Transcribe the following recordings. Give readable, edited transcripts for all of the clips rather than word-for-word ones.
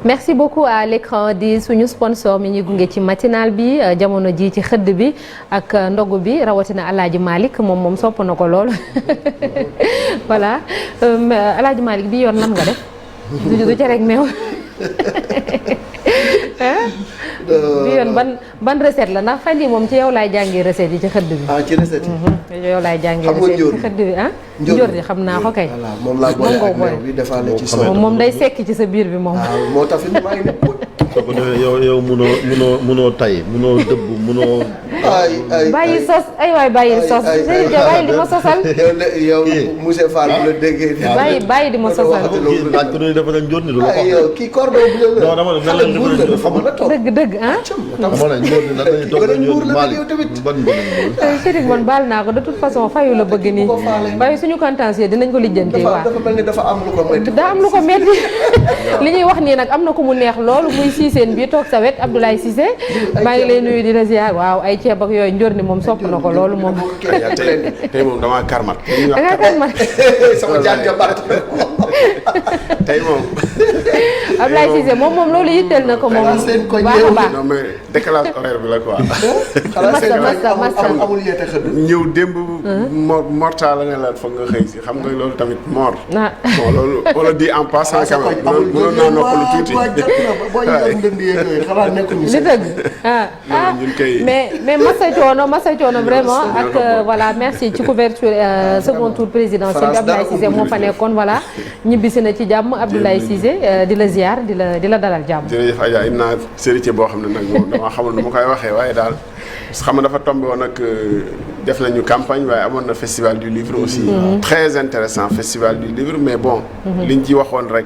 merci beaucoup à l'écran di suñu sponsor mi ñuy gunge ci matinal bi jamono ji ci xëdd bi ak ndogu bi rawatina Alaaji Malick moom sopp na ko lool voilà Alaaji Malick bi yoon lan nga def du ca rek meew bi yoon ban recette la ndax fan yi moom ci yow laay jàngee recette yi ci xëdd bi. ci recette yi. yow laay jàngee recette yi ci xëdd bi njóor di xam naa ko kay. voilà moom laa boole ak meew bi defaale ci soow. moom day sekk ci sa biir bi moom. moo tax fi maa ngi ne soo ko defee yow munoo tay munoo dëbb munoo. bàyyi sos ay waay bàyyi sos. bàyyi di ma sosal. yow monsieur Fall bu la déggee. bàyyi di ma sosal. laaj ko dafa leen jot ni du la ko yow kii cordon bleu la. non dama ne nan la xamul dëgg ah. dama ne ñoom ñu dañuy toog ñoom ban Chérif man baal naa ko de toute façon fayu la bëgg nii waaye suñu contentieux dinañ ko lijjantee waaw dafa mel ni dafa am lu ko metti. daa am lu ko metti li ñuy wax nii nag am na ku mu neex loolu muy Cissé bi toog sa wet Abdoulaye Cissé maa ngi lay nuyu di la ziar waaw ay ceeb ak yooyu njor ni moom sopp na ko loolu moom. tey moom damaa karmat. da ngaa karmat sama jànjabaat tey moom. Abdoulaye Cissé moom loolu yitteel na ko moom. baax a baax non mais décalage horaire bi la quoi. massa amul yeete xëdd. ñëw démb. morta la ne la foog nga xëy si xam nga loolu tamit mort. bon loolu on le dit en passant quand même. mënoon naa noppalu tuuti. li dëgg mais massa coono vraiment ak voilà merci ci couverture second tour présidentiel bi Abdoulaye Cissé moo fa nekkoon voilà ñibbisi na ci jàmm Abdoulaye Cissé di la ziar di la dalal jàmm. jërëjëf Adja indi naa sérité boo xam ne nag moom dama xamul nu ma koy waxee waaye daal xam nga dafa tombé woon nag def nañu campagne waaye amoon na festival du livre aussi. très intéressant festival du livre mais bon. liñ ci waxoon rek.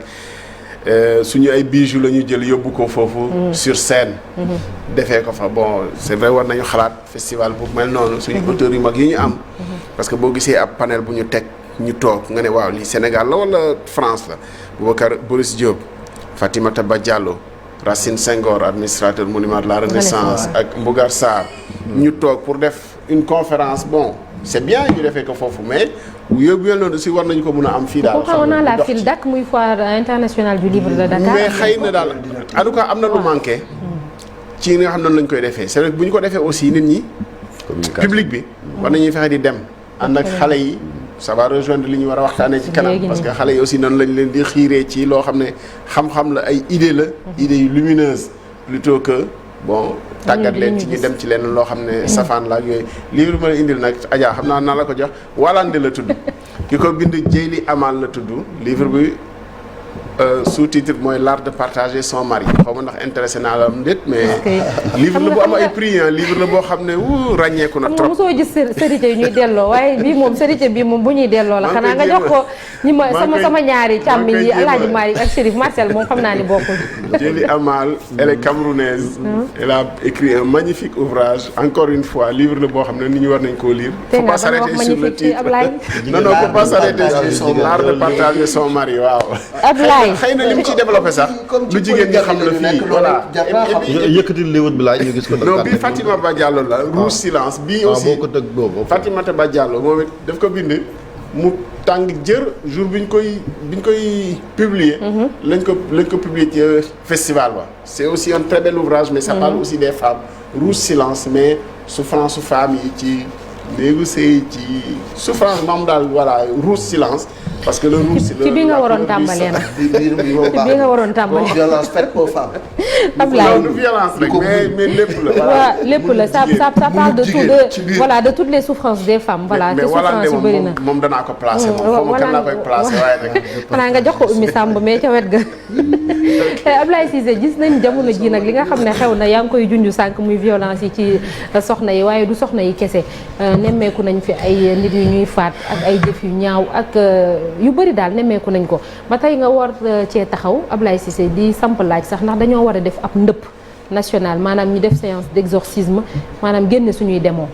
suñu ay bijoux la ñu jël yóbbu ko foofu sur scène defee ko fa bon c'est vrai war nañu xalaat festival bu mel noonu suñu auteurs yu mag yi ñu am parce que boo gisee ab panel bu ñu teg ñu toog nga ne waaw lii Sénégal la wala France la Boubacar Boris Diop Fatimata Ba Diallo Racine Senghor administrateur monument de la Renaissance ak Mbougar Sarr ñu toog pour def une conférence bon c'est bien ñu defee ko foofu mais yóbbu yel noonu aussi war nañu ko mën a am fii daal. xam nga la file dak muy foire internationale du livre de Dakar. mais xëy na daal en tout cas am na lu manqué. ci nga xam ne lañ koy defee c'est vrai bu ñu ko defee aussi nit ñi. public bi. war nañuy fexe di dem. ànd ak xale yi ça va rejoindre li ñu war a waxtaanee ci kanam. parce que xale yi aussi noonu lañ leen di xiiree ci loo xam ne xam-xam la ay idée la. idées yu lumineuses plutôt que bon. tàggat leen ci ñu dem ci leen loo xam ne safaan la ak yooyu livre ma la indil nag Adja xam naa la ko jox Walande la tudd ki ko bind Jeyli Amal la tudd livre bi sous-titre mooy l'art de partager son mari xaw ma ndax intéressé naa la am déet mais livre la bu am ay prix livre la boo xam ne ràññeeku na trop. mosoo gis sérité yu ñuy delloo waaye bii moom sérité bi moom bu ñuy delloo la xanaa nga jox ko ñi ma sama ñaari càmmiñ yi Alaaji Malick ak Chérif Marcel moom xam naa ni bokkul. Jeyli Amal elle est camerounaise. Elle a écrit un magnifique ouvrage encore une fois livre la boo xam ne nit ñi war nañ koo lire. faut pas s'arrêter sur le titre non faut pas s'arrêter sur l'art de partager son mari waaw. Ablaye xëy na li mu ciy développé sax lu jigéen ñi xam na fii voilà. yëkkati livre bi laaj ñu gis ko. non bii Fatima Ba Diallo la Rouge Silence bii aussi boo ko tëgg boobu Fatimata Ba Diallo moom it daf ko bind mu tàng jër jour bi ñu koy publier lañ ko publier ci festival ba c'est aussi un très bel ouvrage mais ça parle aussi des femmes Rouge Silence mais souffrance su femmes yi ci léegi sëy ci souffrance moom daal voilà Rouge Silence parce que le rouge c'est ci bi nga waroon tàmbalee nag ci bi nga waroon tàmbalee violence faite aux femmes. Ablaye non violence rek mais lépp la. waaw lépp la ça parle de tout de toutes les souffrances des femmes voilà te souffrance yu bëri na moom danaa ko placer moom xaw ma kan laa koy placer waaye nag. xanaa nga jox ko Oumy Samb mais ca wet ga Ablaye Cissé gis nañ jamono ji nag li nga xam ne xew na yaa ngi koy junj sànq muy violence yi ci soxna yi waaye du soxna yi kese nemmeeku nañ fi ay nit yu ñuy faat ak ay jëf yu ñaaw ak yu bëri daal nemmeeku nañ ko ba tey nga war cee taxaw Ablaye Cissé di samp laaj sax ndax dañoo war a def ab ndëpp national maanaam ñu def séance d'exorcisme maanaam génne suñuy démons.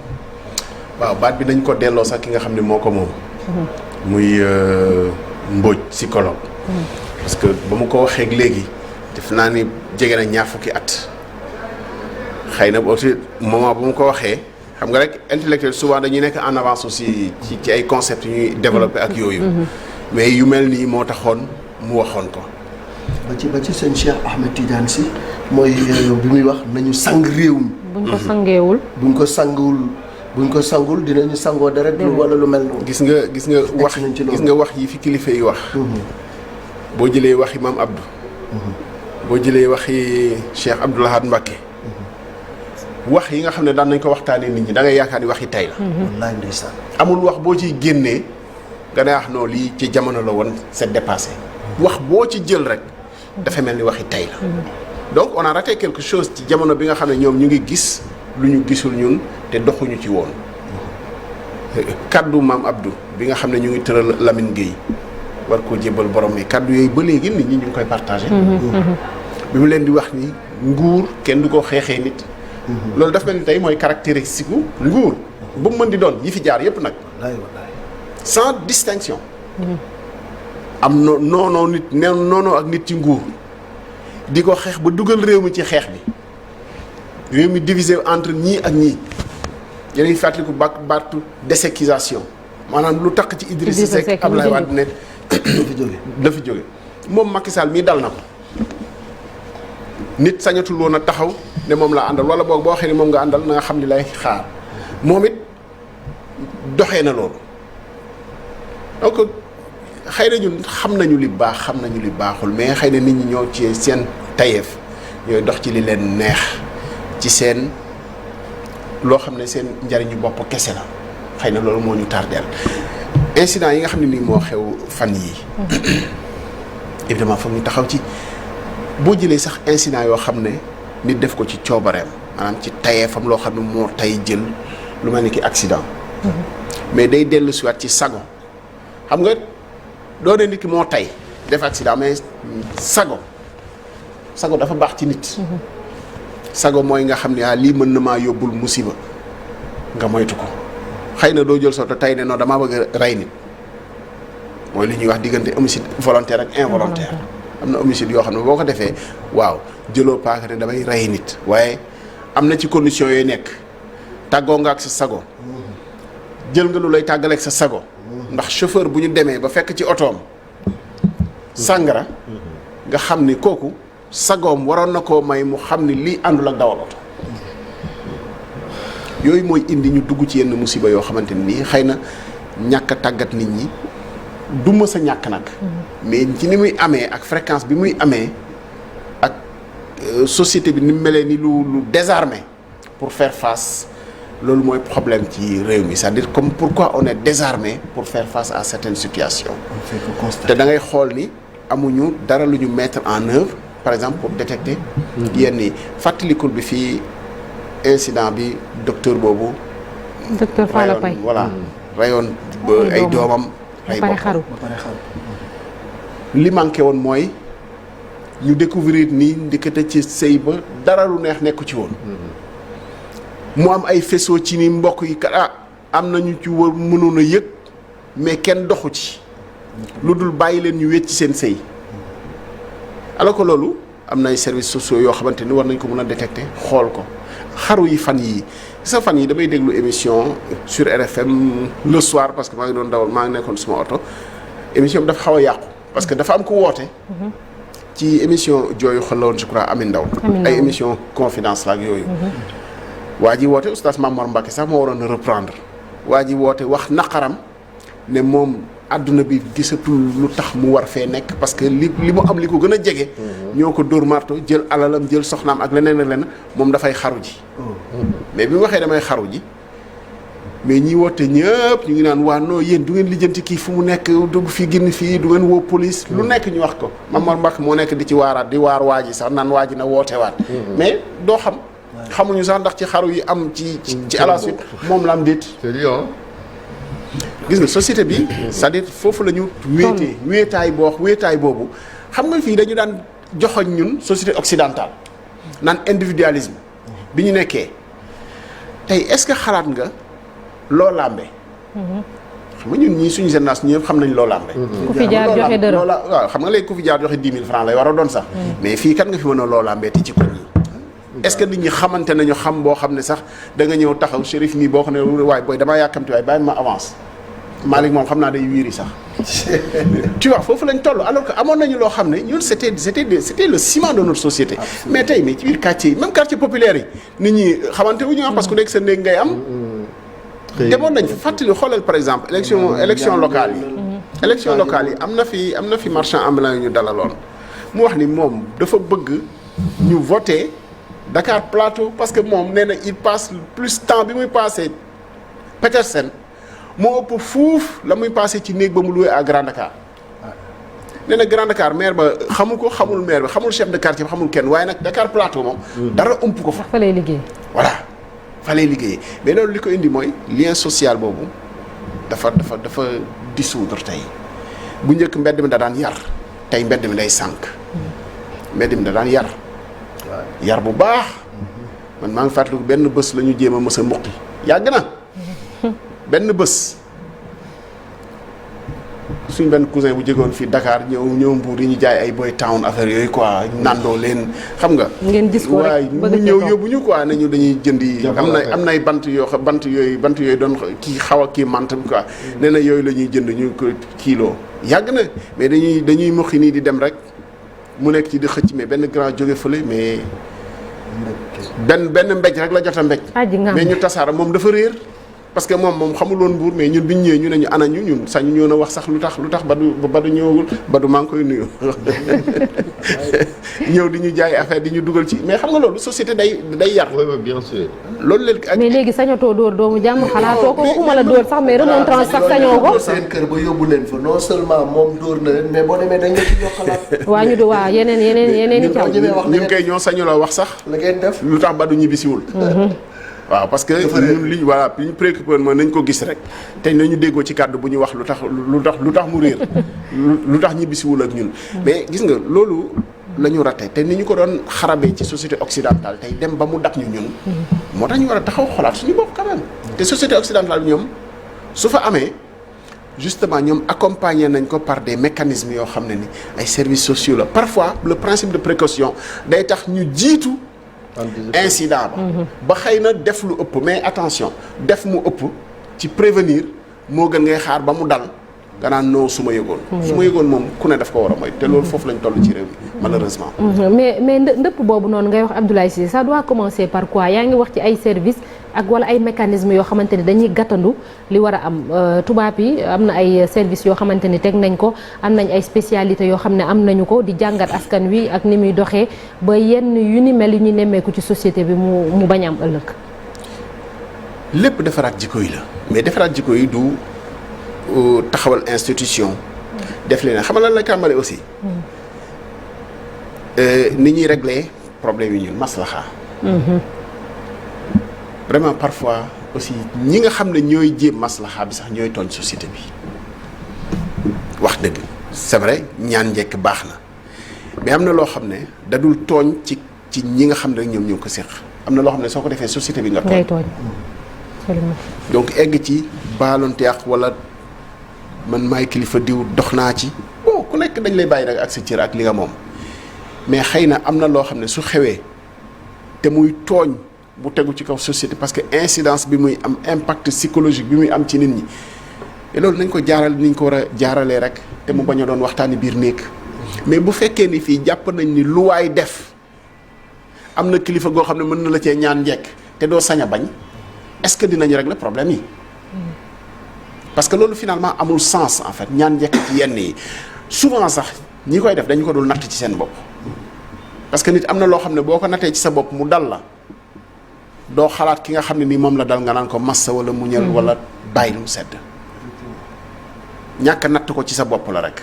waaw baat bi dañ ko delloo sax ki nga xam ne moo ko moom. muy Mbodj psychologue. parce que ba mu ko waxee léegi def naa ni jege na ñaar fukki at xëy na aussi moment ba mu ko waxee xam nga rek intellectuel souvent dañuy nekk en avance aussi ci ay concepts yu ñuy développer ak yooyu. mais yu mel nii moo taxoon mu waxoon ko ba ci sëñ Cheikh Ahmed Tidiane Sy mooy bi muy wax nañu sang réew mi. buñ ko sangeewul. buñ ko sangul dinañu sangoo deret wala lu mel noonu. gis nga wax yi fi kilifa yi wax. boo jëlee waxi maam Abdou. boo jëlee waxi Cheikh Abdoul Ahad Mbacké. wax yi nga xam ne daan nañ ko waxtaanee nit ñi da ngay yaakaar ni waxi tey la. wallaay ndeysaan. amul wax boo ciy génnee nga ne wax non lii ci jamono la woon c'est dépassé. wax boo ci jël rek dafa mel ni waxi tey la. donc on a raté quelque chose ci jamono bi nga xam ne ñoom ñu ngi gis lu ñu gisul ñun te doxuñu ci woon. kaddu maam Abdou bi nga xam ne ñu ngi tëral Lamine Gueye war koo jébbal borom mi kaddu yooyu ba léegi nit ñi ñu ngi koy partagé. bi mu leen di wax ni nguur kenn du ko xeexee nit. loolu dafa mel ni tey mooy caractéristique gu nguur bu mu mën di doon yi fi jaar yépp nag. wallaay sans distinction. am noonoo nit noonoo ak nit ci nguur di ko xeex ba dugal réew mi ci xeex bi réew mi divisé entre ñii ak ñii yéen a ngi fàttaliku baatu déséquisation maanaam lu tax ci Idrissa Seck Abdoulaye Wade ne la fi jóge moom Macky Sall mii dal na ko nit sañatul woon a taxaw ne moom laa àndal wala boog boo waxee ne moom nga àndal na nga xam ni lay xaar moom it doxee na loolu donc xëy na ñun xam nañu li baax xam nañu li baaxul mais xëy na nit ñi ñoo ci seen tayeef ñooy dox ci li leen neex ci seen loo xam ne seen njariñu bopp kese la xëy na loolu moo ñu tardeel incident yi nga xam ne nii moo xew fan yii évidemment foog ñu taxaw ci boo jëlee sax incident yoo xam ne nit def ko ci coobareem maanaam ci tayeefam loo xam ne moo tay jël lu mel ni ki accident mais day dellu siwaat ci sago xam nga doo ne nit ki moo tay def accident mais sago dafa baax ci nit sago mooy nga xam ne lii mën na maa yóbbul musiba nga moytu ko xëy na doo jël soto tay ne non damaa bëgg a rey nit mooy li ñuy wax diggante homicide volontaire ak involontaire am na homicide yoo xam ne boo ko defee waaw jëloo paaka ne damay rey nit waaye am na ci condition yooyu nekk tàggoo nga ak sa sago jël nga lu lay tàggaleeg sa sago ndax chauffeur bu ñu demee ba fekk ci otoom sàngara nga xam ni kooku sagoom waroon na koo may mu xam ni lii àndul ak dawal oto yooyu mooy indi ñu dugg ci yenn musiba yoo xamante nii xëy na ñàkk a tàggat nit ñi du mës a ñàkk nag mais ci ni muy amee ak fréquence bi muy amee ak société bi ni mu melee ni lu désarmé pour faire face loolu mooy problème ci réew mi c'est-à-dire comme pourquoi on est désarmé pour faire face à certaines situations te da ngay xool ni amuñu dara lu ñu mettre en œuvre par exemple pour détecter yenn yi fàttalikul bi fii incident bi docteur boobu docteur Falla Paye voilà rayoon ba ay doomam ay boppam li manqué woon mooy ñu découvrir nii ndikate ci sëy ba dara lu neex nekku ci woon mu am ay faisceau ci ni mbokk yi kat am nañu ci war mënoon a yëg mais kenn doxu ci lu dul bàyyi leen ñu wéet ci seen sëy alors que loolu am na ay services sociaux yoo xamante ni war nañ ko mën a détecter xool ko xaru yi fan yii sa fan yi damay déglu émission sur RFM le soir parce que maa ngi doon dawal maa ngi nekkoon suma oto émission bi dafa xaw a yàqu parce que dafa am ko woote ci émission jooyu xol la woon je crois Amin Ndaw ay émission confidence la ak yooyu waa ji woote oustaz Mamor Mbacke sax moo waroon a reprendre waa ji woote wax naqaram ne moom àdduna bi gisatul lu tax mu war fee nekk parce que li mu am li ko gën a jege ñoo ko dóor marto jël alalam jël soxnaam ak leneen ak leneen moom dafay xaru ji mais bi mu waxee damay xaru ji mais ñi woote ñëpp ñu ngi naan waa non yéen du ngeen lijjanti kii fu mu nekk dugg fii génn fii du ngeen woo police lu nekk ñu wax ko Mamor Mbacke moo nekk di ci waaraat di waar waa ji sax naan waa ji na woote waat mais doo xam xamuñu sax ndax ci xaru yi am ci à la suite moom la am déet gis nga société bi c'est-à-dire foofu la ñu wéetaay boobu xam nga fii dañu daan joxoñ ñun société occidentale naan individualisme bi ñu nekkee tey est-ce que xalaat nga loo làmbe xam nga ñun ñii suñu génération ñëpp xam nañ loo làmbe ku fi jaar joxe dërëm waaw xam nga léegi ku fi jaar joxe 10 000 francs lay war a doon sax mais fii kat nga fi mën a loo làmbee te ci koñ yi est-ce que nit ñi xamante nañu xam boo xam ne sax da nga ñëw taxaw shérif nii boo xam ne waaye booy damaa yàkkamti waaye bàyyi ma avance Malick moom xam naa day wiiri sax tu vois foofu lañ toll alors que amoon nañu loo xam ne ñun c'était le ciment de notre société. mais tey mais ci biir quartier yi même quartier populaire yi nit ñi xamante wu ñu am parce que nekk sa néeg ngay am. demoon nañ fàttali xoolal par exemple élection locale yi. élection locale yi am na fi marchand ambulant yu ñu dalaloon mu wax ni moom dafa bëgg ñu voter Dakar Plateau parce que moom nee na il passe plus temps bi muy passé Petersen moo ëpp fuuf la muy passé ci néeg ba mu loué à Grand Dakar nee na Grand Dakar maire ba xamu ko xamul maire ba xamul chef de quartier ba xamul kenn waaye nag Dakar Plateau moom dara ëmp ko fa. fa lay liggéey. voilà fa lay liggéeyee mais loolu li ko indi mooy lien social boobu dafa dissoudre tey bu njëkk mbedd mi da daan yar tey mbedd mi day sànq mbedd mi da daan yar bu baax man maa ngi fàttaliku benn bés la ñu jéem a mës a muqi yàgg na benn bés suñ benn cousin bu jógoon fii Dakar ñëw Mbour yi ñu jaay ay boy town affaire yooyu quoi nandoo leen xam nga. ngeen gis ko rek mu ñëw yóbbu ñu quoi ne ñu dañuy jëndi. am nay bant yooyu doon kii xaw a kii mant bi quoi. nee na yooyu la ñuy jënd ñu ko kilo yàgg na mais dañuy muqi nii di dem rek mu nekk ci di xëcc mais benn grand jóge fële mais. benn mbéj rek la jot a mbéj. mais ñu tasaara moom dafa réer. parce que moom xamul woon Mbour mais ñun bi ñu ñëwee ñu ne ñu ana ñun sañ ñëw na wax sax lu tax Badu ñëwagul Badu maa ngi koy nuyu ñëw di ñu jaay affaire di ñu dugal ci mais xam nga loolu société day yar. oui bien sûr. loolu léegi mais léegi sañatoo dóor doomu jàmm xalaatoo ko waxuma la dóor sax mais remontrance sax sañoo ko. seen kër ba yóbbu leen fa non seulement moom dóor na leen mais boo demee dañ la ci yokkalaat. waa ñu waa yeneen i caw. ñun kay ñoo sañu la wax sax. la ngeen def lu tax Badu ñibbisiwul. waaw parce que ñun li ñu préoccupé mooy nañ ko gis rek te nañu déggoo ci kàddu bu ñu wax lu tax mu réer lu tax ñibbisiwul ak ñun mais gis nga loolu la ñu raté te ni ñu ko doon xarabee ci société occidentale tey dem ba mu dab ñu ñun moo tax ñu war a taxaw xolaat suñu bopp quand même te société occidentale bi ñoom su fa amee justement ñoom accompagner nañ ko par des mécanismes yoo xam ne ni ay services sociaux la parfois le principe de précaution day tax ñu jiitu incident ba xëy na def lu ëpp mais attention def mu ëpp ci prévenir moo gën ngay xaar ba mu dal nga naan non su ma yëgoon moom ku ne daf ko war a mooy te loolu foofu lañ toll ci réew mi malheureusement mais ndëpp boobu noonu ngay wax Abdoulaye Cissé ça doit commencer par quoi yaa ngi wax ci ay services ak wala ay mécanismes yoo xamante ni dañuy gàttandu li war a am tubaab yi am na ay services yoo xamante ni teg nañ ko am nañ ay spécialités yoo xam ne am nañu ko di jàngat askan wi ak ni muy doxee ba yenn yu ni mel yu ñu nemmeeku ci société bi mu bañ am ëllëg. lépp defaraat jikko yi la mais defaraat jikko yi du taxawal institution. def leen xam nga lan la tàmbale aussi. ni ñuy régler problème yi ñun maslaxa. vraiment parfois aussi ñi nga xam ne ñooy jéem maslaxa bi sax ñooy tooñ société bi wax dëgg c'est vrai ñaan njekk baax na mais am na loo xam ne dadul tooñ ci ñi nga xam ne rek ñoom ñoo ko séq am na loo xam ne soo ko defee société bi nga tooñ. donc egg ci baalonte ak wala man maay kilifa diw dox naa ci bon ku nekk dañ lay bàyyi rek ak sa cër ak li nga moom mais xëy na am na loo xam ne su xewee te muy tooñ bu tegu ci kaw société parce que incidence bi muy am impact psychologique bi muy am ci nit ñi te loolu nañ ko jaaral ni ñu ko war a jaaralee rek te mu bañ a doon waxtaani biir néeg mais bu fekkee ni fii jàpp nañ ni lu waay def am na kilifa goo xam ne mën na la cee ñaan njekk te doo sañ a bañ est-ce que dinañ régler problème yi parce que loolu finalement amul sens en fait ñaan njekk ci yenn yi souvent sax ñi koy def dañu ko dul natt ci seen bopp parce que nit am na loo xam ne boo ko nattee ci sa bopp mu dal la doo xalaat ki nga xam ne nii moom la dal nga naan ko massa wala muñal wala bàyyi lu mu sedd ñàkk natt ko ci sa bopp la rek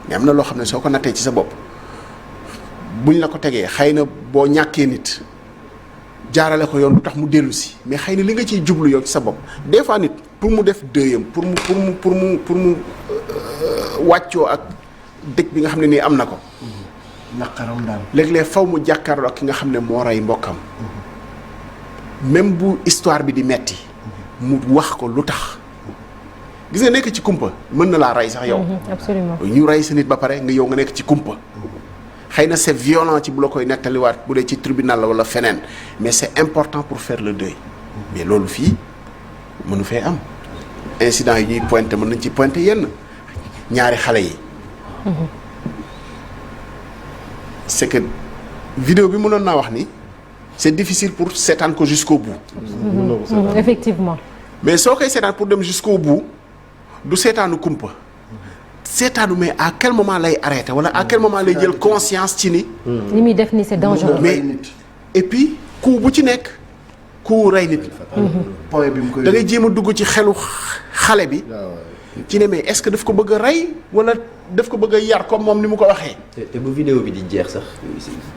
mais am na loo xam ne soo ko nattee ci sa bopp buñ la ko tegee xëy na boo ñàkkee nit jaarale ko yoon lu tax mu dellu si mais xëy na li nga ciy jublu yow ci sa bopp des fois nit pour mu def dëyam pour mu wàccoo ak dëj bi nga xam ne nii am na ko. naqaram daal léeg-léeg faw mu jàkkaarloo ak ki nga xam ne moo rey mbokkam même bu histoire bi di metti mu wax ko lu tax gis nga nekk ci kumpa mën na laa rey sax yow. absolument ñu rey sa nit ba pare nga yow nga nekk ci kumpa. xëy na c'est violent ci bu la koy nettaliwaat bu dee ci tribunal la wala feneen mais c'est important pour faire le deuil mais loolu fii mënu fee am incident yi ñuy pointé mën nañ ci pointé yenn ñaari xale yi. c'est que vidéo bi mënoon naa wax ni c'est difficile pour seetaan ko jusqu'au bout. effectivement. mais soo koy seetaan pour dem jusqu'au bout du seetaanu kumpa. seetaanu mais à quel moment lay arrêté wala à quel moment lay jël conscience ci ni. li muy def ni c'est dangereux. mais et puis coup bu ci nekk coup rey nit. point bi mu koy da ngay jéem a dugg ci xelu xale bi. ci ne mais est-ce que daf ko bëgg a rey wala daf ko bëgg a yar comme moom ni mu ko waxee. te bu vidéo bi di jeex sax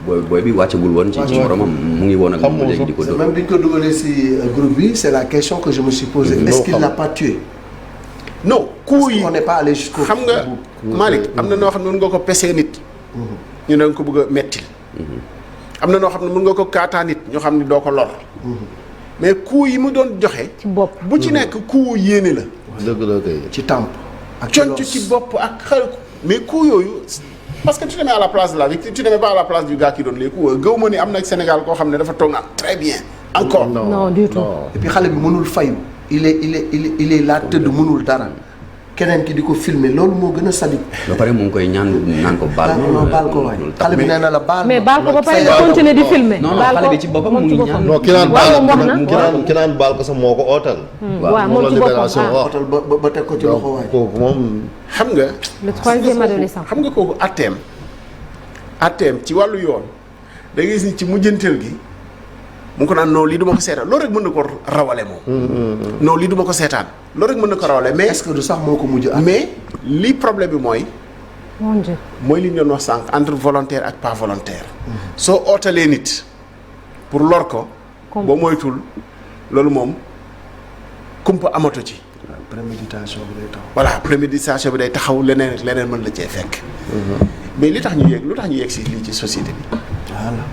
booy bi wàccagul woon. ci moromam mu ngi woon ak moom léegi di ko dóor. même bi ñu ko dugalee si groupe bi c'est la question que je me suis posée. Est-ce qu'il l'a pas tué? non coup yi on n'est pas allé jusqu'au xam nga Malick am na noo xam ne mën nga ko pesee nit. ñu ne nga ko bëgg a mettil. am na noo xam ne mën nga ko kaataa nit ñoo xam ne doo ko lor. mais coup yi mu doon joxe. ci bopp bu ci nekk coup yéene la. dëgg la kay. ci temp ak conc ci bopp ak xel mais coup yooyu parce que tu te mets à la place de la victime tu te mets pas à la place du gars qui donne les coups gëw ma ni am na Sénégal koo xam ne dafa toog naan très bien. encore non du tout. et puis xale bi mënul fayu il est là tëdd mënul dara keneen ki di ko filmer loolu moo gën a sadique. ba pare mu ngi koy naan ko baal. baal ko waay xale bi nee na la baal. mais baal ko ba pare nga continuer di filmer. non xale bi ci boppam mu ngi ñaan. non ki naan baal ko sax moo ko ootal. waaw moom ci boppam ootal ba teg ko ci loxo waay. kooku moom. xam nga. le troisième adolescent. xam nga kooku atteem ci wàllu yoon da ngay gis ni ci mujjanteel gi mu ngi ko naan non lii du ma ko seetaan loolu rek mën na ko rawale moom. non lii du ma ko seetaan loolu rek mën na ko rawale mais. est-ce que du sax moo ko mujj mais li problème bi mooy. mon Dieu. mooy li ñu doon wax sànq entre volontaire ak pas volontaire. soo ootalee nit pour lor ko. boo moytul loolu moom kumpa amatu ci. préméditation bi day taxaw. voilà préméditation bi day taxaw leneen ak leneen mën la cee fekk. mais lu tax ñu yegg si lii ci société bi. voilà.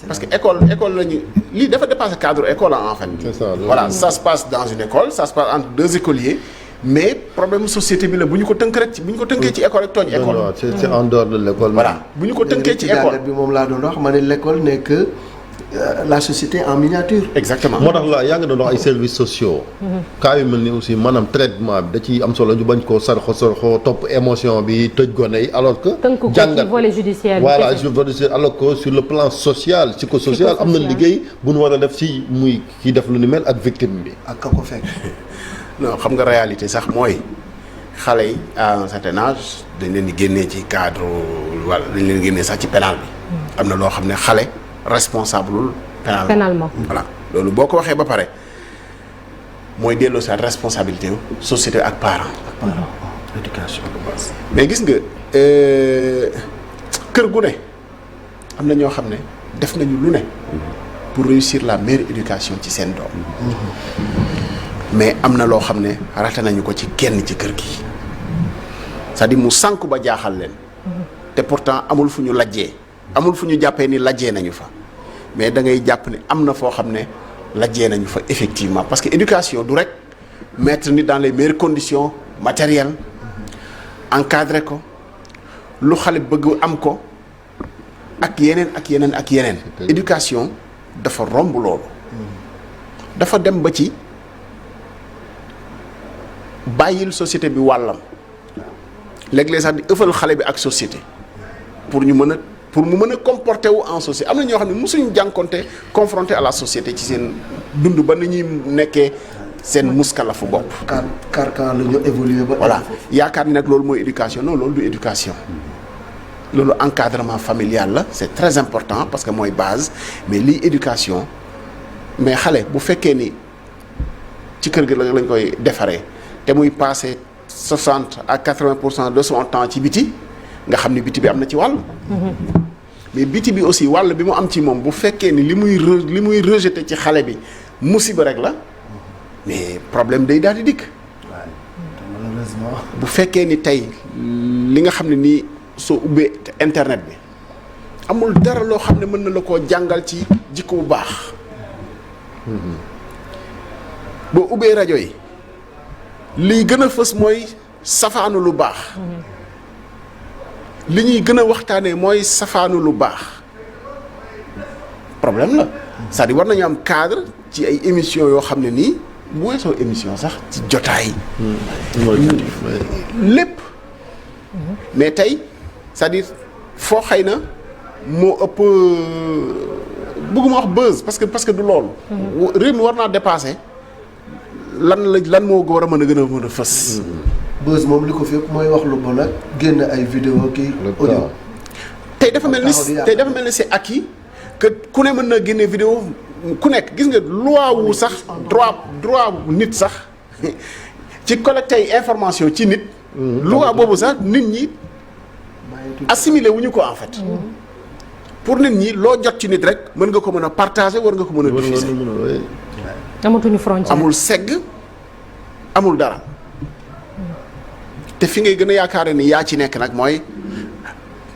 parce que école la ñu lii dafa dépasser cadre école en fait. C'est ça, voilà ça se passe dans une école ça se passe entre deux écoliers mais problème société bi la bu ñu ko tënk rek bu ñu ko tënkee ci école rek tooñ école. c'est en dehors de l'école. voilà bu ñu ko tënkee ci école bi moom laa doon wax ma ne l'école n'est que la société en miniature. exactement moo tax la yaa ngi doon wax ay services sociaux. cas yu mel ni aussi maanaam traitement bi da ciy am solo ñu bañ koo sarxo topp émotion bi tëj gone yi alors que. tënk ko ci volet judiciaire. voilà alors que sur le plan social psychosocial am na liggéey bu nu war a def si muy kii def lu ni mel ak victime bi. ak ka ko fekk. non xam nga réalité sax mooy xale yi à un certain âge dañ leen di génnee ci cadre wala dañ leen génnee sax ci pénal bi. am na loo xam ne xale. responsable pénalement voilà loolu boo ko waxee ba pare mooy delloo sa responsabilité société ak parents. éducation de base. mais gis nga kër gu ne am na ñoo xam ne def nañu lu ne pour réussir la meilleure éducation ci seen doom mais am na loo xam ne raté nañu ko ci kenn ci kër gi c'est-à-dire mu sànku ba jaaxal leen te pourtant amul fu ñu lajjee amul fu ñu jàppee ni lajjee nañu fa mais da ngay jàpp ne am na foo xam ne lajjee nañu fa effectivement parce que éducation du rek mettre nit dans les meilleures conditions matérielles encadrer ko lu xale bëgg am ko ak yeneen. éducation dafa romb loolu. dafa dem ba ci bàyyil société bi wàllam léeg-léeg sax di ëffal xale bi ak société pour mu mën a comporter wu en société am na ñoo xam ne mosuñu jànkonte confronté à la société ci seen dund ba ni ñuy nekkee seen muskalafu bopp. carcan la ñu évoluer ba. voilà yaakaar ni nag loolu mooy éducation non loolu du éducation loolu encadrement familial la c'est très important parce que mooy base mais lii éducation mais xale bu fekkee ni ci kër gi lañ koy defaree te muy passer 60 à 80% de son temps ci biti nga xam ni biti bi am na ci wàll. mais biti bi aussi wàll bi mu am ci moom bu fekkee ni li muy rejeter ci xale bi musiba rek la mais problème day daal di dikk. malheureusement. bu fekkee ni tey li nga xam ne nii soo ubbee internet bi amul dara loo xam ne mën na la koo jàngal ci jikko bu baax. boo ubbee rajo yi liy gën a fës mooy safaanu lu baax. li ñuy gën a waxtaanee mooy safaanu lu baax problème la c'est-à-dire war nañu am cadre ci ay émissions yoo xam ne nii bu weesoo émission sax ci jotaay lépp mais tey c'est-à-dire foo xëy na moo ëpp bëgguma wax buzz parce que du loolu réew mi war naa dépasser lan moo war a mën a fës buzz moom li ko fi yëpp mooy wax lu bon ak génn ay vidéo kii audio tey dafa mel ni c'est acquis que ku ne mën na génne vidéo ku nekk gis nga loi wu sax droit nit sax ci collecter ay information ci nit loi boobu sax nit ñi assimilé wuñu ko en fait pour nit ñi loo jot ci nit rek mën nga ko mën a partager war nga ko mën a diffuser amatuñu frontière amul segg amul dara te fi ngay gën a yaakaare ni yaa ci nekk nag mooy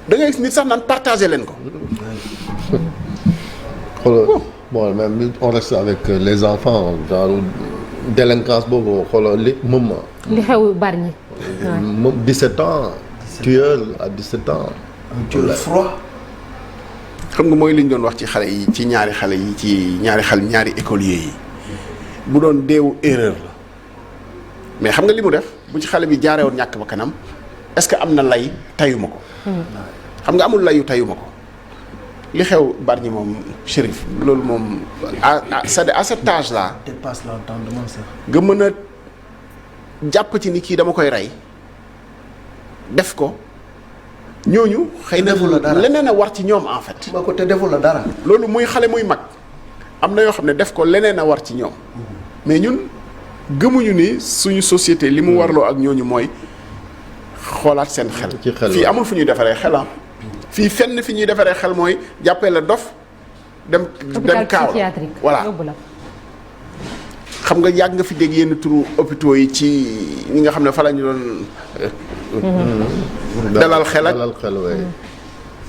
da ngay nit sax naan partager leen ko xoolal bon même on reste avec les enfants genre délinquance boobu xoolal li li xew bari ñi moom 17 ans tueur à 17 ans un tueur froid xam nga mooy li ñu doon wax ci xale yi ci ñaari écoliers yi bu doon deewu erreur la mais xam nga li mu def bu ci xale bi jaaree woon ñàkk ba kanam est-ce que am na lay tayuma ko xam nga amul layu tayuma ko li xew Bargny moom Chérif loolu moom à cet âge là dépasse l'entendement sax nga mën a jàpp ci ni kii dama koy rey def ko ñooñu xëy na leneen a war ci ñoom en fait ma ko te deful la dara loolu muy xale muy mag am na yoo xam ne def ko leneen a war ci ñoom mais ñun gëmuñu ni suñu société li mu warloo ak ñooñu mooy xoolaat seen xel fii amul fu ñuy defaree xelam fii fenn fi ñuy defaree xel mooy jàppee la dof dem kaaw voilà xam nga yàgg nga fi dégg yenn turu hôpitaux yi ci ñi nga xam ne fa la ñu doon dalal xel ak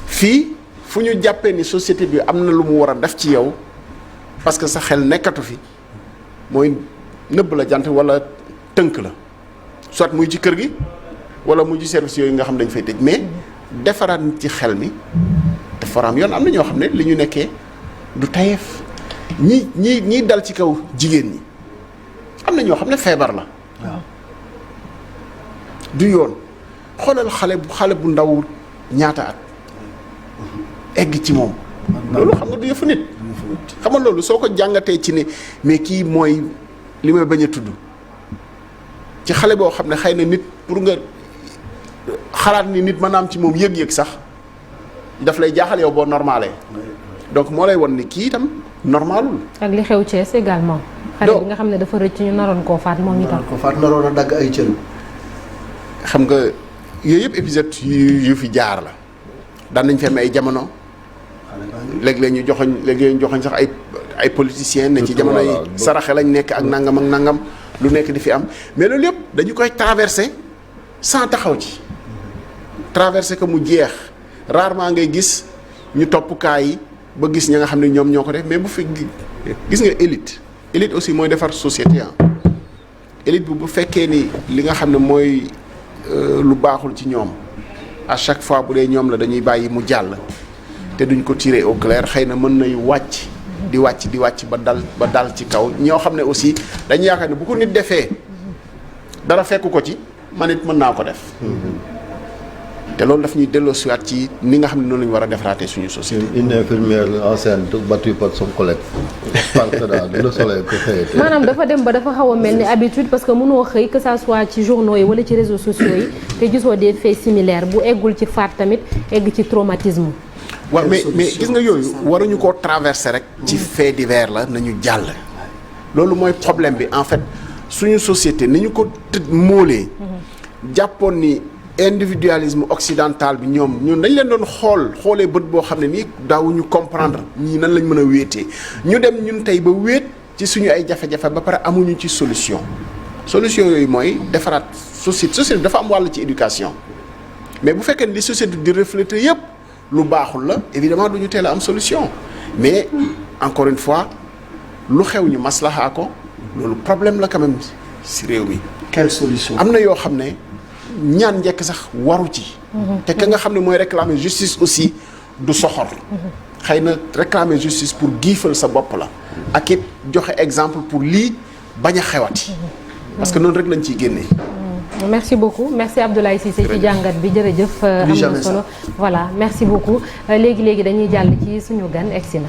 fii fu ñu jàppee ni société bi am na lu mu war a def ci yow parce que sa xel nekkatu fi mooy nëbb la jant wala tënk la soit muy ci kër gi wala muy ci service yooyu nga xam dañ fay tëj mais defaraat nit ci xel mi dafa am yoon am na ñoo xam ne li ñu nekkee du tayeef ñii dal ci kaw jigéen ñi am na ñoo xam ne feebar la waaw du yoon xoolal xale bu ndaw ñaata at egg ci moom loolu xam nga du yëfu nit xam nga loolu soo ko jàngatee ci ne mais kii mooy li may bañ a tudd ci xale boo xam ne xëy na nit pour nga xalaat ni nit mën a am ci moom yëg-yëg sax daf lay jaaxal yow boo normalee donc moo lay won ni kii itam normalul ak li xew Thiès également xale bi nga xam ne dafa rëcc ñu naroon koo faat moom itam ko faat naroon a dagg ay cër xam nga yooyu yëpp épisode yu fi jaar la daan nañ fi am ay jamono léeg-léeg ñu joxoñ sax ay politiciens ne ci jamono yi saraxe lañ nekk ak nangam ak nangam lu nekk di fi am mais loolu yëpp dañu koy traversé sans taxaw ci traversé que mu jeex rarement ngay gis ñu topp kaa yi ba gis ña nga xam ne ñoom ñoo ko def mais bu fi gis nga élite aussi mooy defar société élite bu fekkee ni li nga xam ne mooy lu baaxul ci ñoom à chaque fois bu dee ñoom la dañuy bàyyi mu jàll te duñ ko tirer au clair xëy na mën nay wàcc di wàcc ba dal ci kaw ñoo xam ne aussi dañuy yaakaar ne bu ko nit defee dara fekk ko ci man it mën naa ko def te loolu daf ñuy delloosiwaat ci ni nga xam ne noonu la ñu war a defaraatee suñu société. une infirmière enceinte battue par son collègue. le soleil ko xëyee. maanaam dafa dem ba dafa xaw a mel ni habitude parce que mënoo xëy que ça soit ci journaux yi wala ci réseaux sociaux yi te gisoo des faits similaires bu eggul ci faat tamit egg ci traumatisme. waaw mais gis nga yooyu waruñu koo traverser rek. ci fait divers la nañu jàll. loolu mooy problème bi en fait suñu société ni ñu ko móolee. jàppoon ni. individualisme occidental bi ñun dañ leen doon xoolee bët boo xam ne nii daawuñu comprendre ñii nan lañ mën a wéetee ñu dem ñun tey ba wéet ci suñu ay jafe-jafe ba pare amuñu ci solution yooyu mooy defaraat société dafa am wàll ci éducation mais bu fekkee li société di refléter yépp lu baaxul la évidemment duñu teel a am solution mais encore une fois lu xew ñu maslaha ko loolu problème la quand même si réew mi. quelle solution am na yoo xam ne. ñaan njëkk sax waru ci te ka nga xam ne mooy réclamer justice aussi du soxor xëy na réclamer justice pour giifal sa bopp la ak it joxe exemple pour lii bañ a xewati parce que noonu rek lañ ciy génnee. merci beaucoup merci Abdoulaye Cissé ci jàngat bi jërëjëf am na solo voilà merci beaucoup léegi dañuy jàll ci suñu gan egsi na